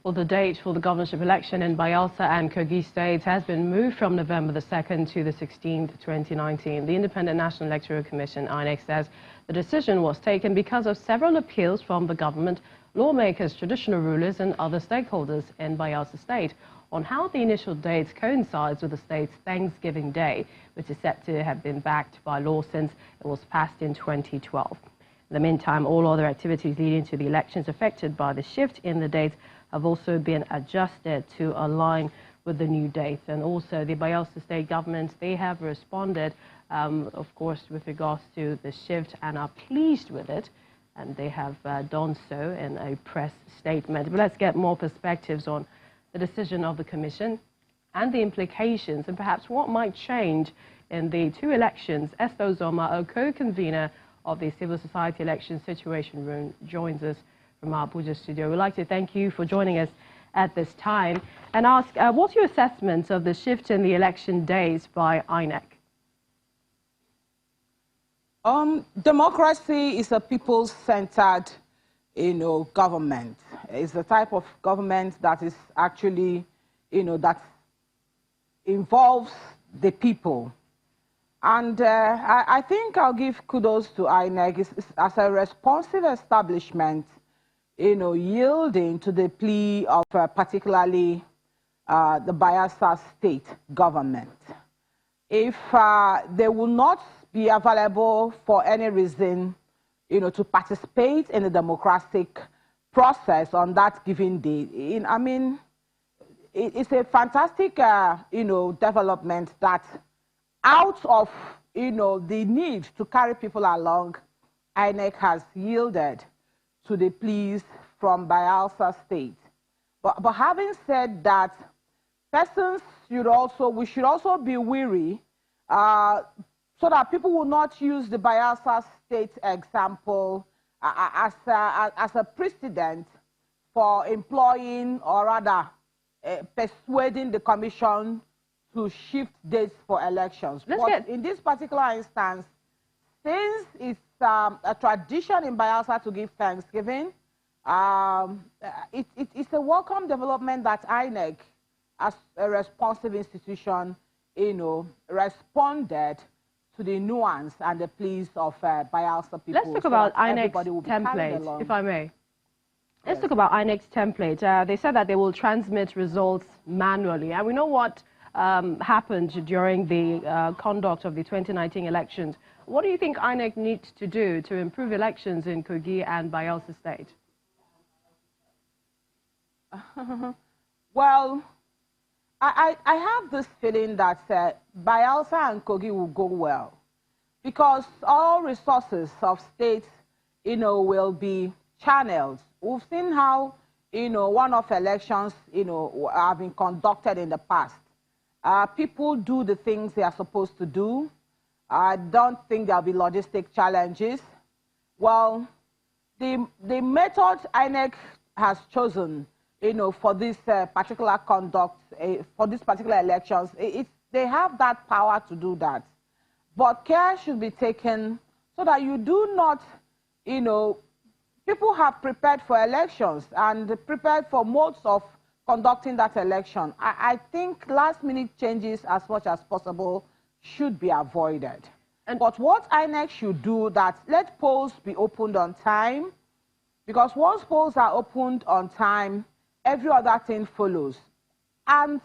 Well, the date for the governorship election in Bayelsa and Kogi states has been moved from November the 2nd to the 16th, 2019. The Independent National Electoral Commission, INEC, says the decision was taken because of several appeals from the government, lawmakers, traditional rulers and other stakeholders in Bayelsa state on how the initial dates coincides with the state's Thanksgiving Day, which is said to have been backed by law since it was passed in 2012. In the meantime, all other activities leading to the elections affected by the shift in the dates have also been adjusted to align with the new dates. And also the Bayelsa state government, they have responded, of course, with regards to the shift and are pleased with it. And they have done so in a press statement. But let's get more perspectives on the decision of the Commission and the implications and perhaps what might change in the two elections. Esther Zoma, a co-convener of the Civil Society Election Situation Room, joins us from our Abuja studio. We'd like to thank you for joining us at this time and ask, what's your assessment of the shift in the election days by INEC? Democracy is a people-centered, government. It's the type of government that is actually, that involves the people. And I think I'll give kudos to INEC as a responsive establishment, yielding to the plea of particularly the Bayelsa state government. If they will not be available for any reason, to participate in the democratic process on that given day, I mean, it's a fantastic, development that out of, the need to carry people along, INEC has yielded to the pleas from Bayelsa state. But having said that, we should also be wary so that people will not use the Bayelsa state example as a precedent for employing or rather persuading the commission to shift dates for elections. In this particular instance, since it's a tradition in Bayelsa to give Thanksgiving, it's a welcome development that INEC, as a responsive institution, responded to the nuance and the pleas of Bayelsa people. Let's talk about INEC's template, if I may. Let's talk about INEC's template. They said that they will transmit results manually, and we know what happened during the conduct of the 2019 elections. What do you think INEC needs to do to improve elections in Kogi and Bayelsa state? Well, I have this feeling that Bayelsa and Kogi will go well because all resources of states, will be channeled. We've seen how, one-off elections, have been conducted in the past. People do the things they are supposed to do. I don't think there'll be logistic challenges. Well, the method INEC has chosen, for this particular conduct, for these particular elections, they have that power to do that. But care should be taken so that you do not, people have prepared for elections and prepared for modes of conducting that election. I think last-minute changes as much as possible should be avoided. But what INEC should do that let polls be opened on time, because once polls are opened on time, every other thing follows. And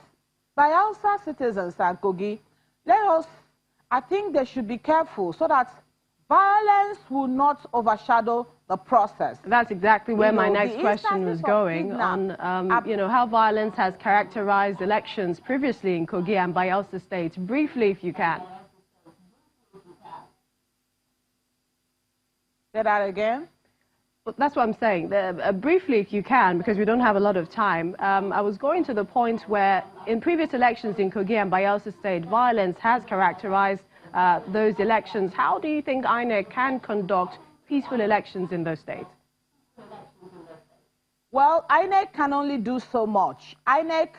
Bayelsa citizens and Kogi, I think they should be careful so that violence will not overshadow the process. That's exactly where my next question was going on, how violence has characterized elections previously in Kogi and Bayelsa states. Briefly, if you can. Say that again? Well, that's what I'm saying. Briefly, if you can, because we don't have a lot of time. I was going to the point where in previous elections in Kogi and Bayelsa state, violence has characterized those elections. How do you think INEC can conduct peaceful elections in those states? Well, INEC can only do so much. INEC,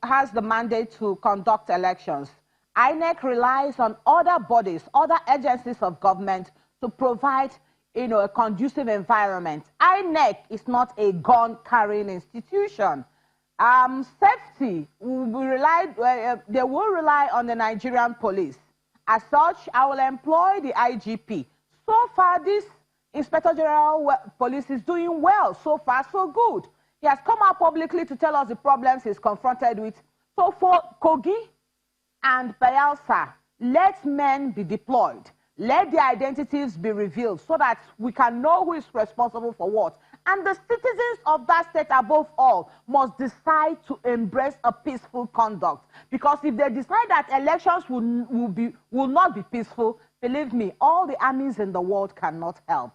has the mandate to conduct elections. INEC relies on other bodies, other agencies of government to provide, a conducive environment. INEC is not a gun-carrying institution. Safety, they will rely on the Nigerian police. As such, I will employ the IGP. So far, this Inspector General Police is doing well. So far, so good. He has come out publicly to tell us the problems he's confronted with. So for Kogi and Bayelsa, let men be deployed. Let their identities be revealed so that we can know who is responsible for what. And the citizens of that state, above all, must decide to embrace a peaceful conduct. Because if they decide that elections will not be peaceful, believe me, all the armies in the world cannot help.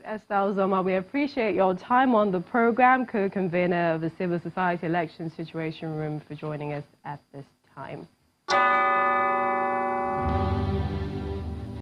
Esther Uzoma, we appreciate your time on the program, co-convener of the Civil Society Election Situation Room, for joining us at this time.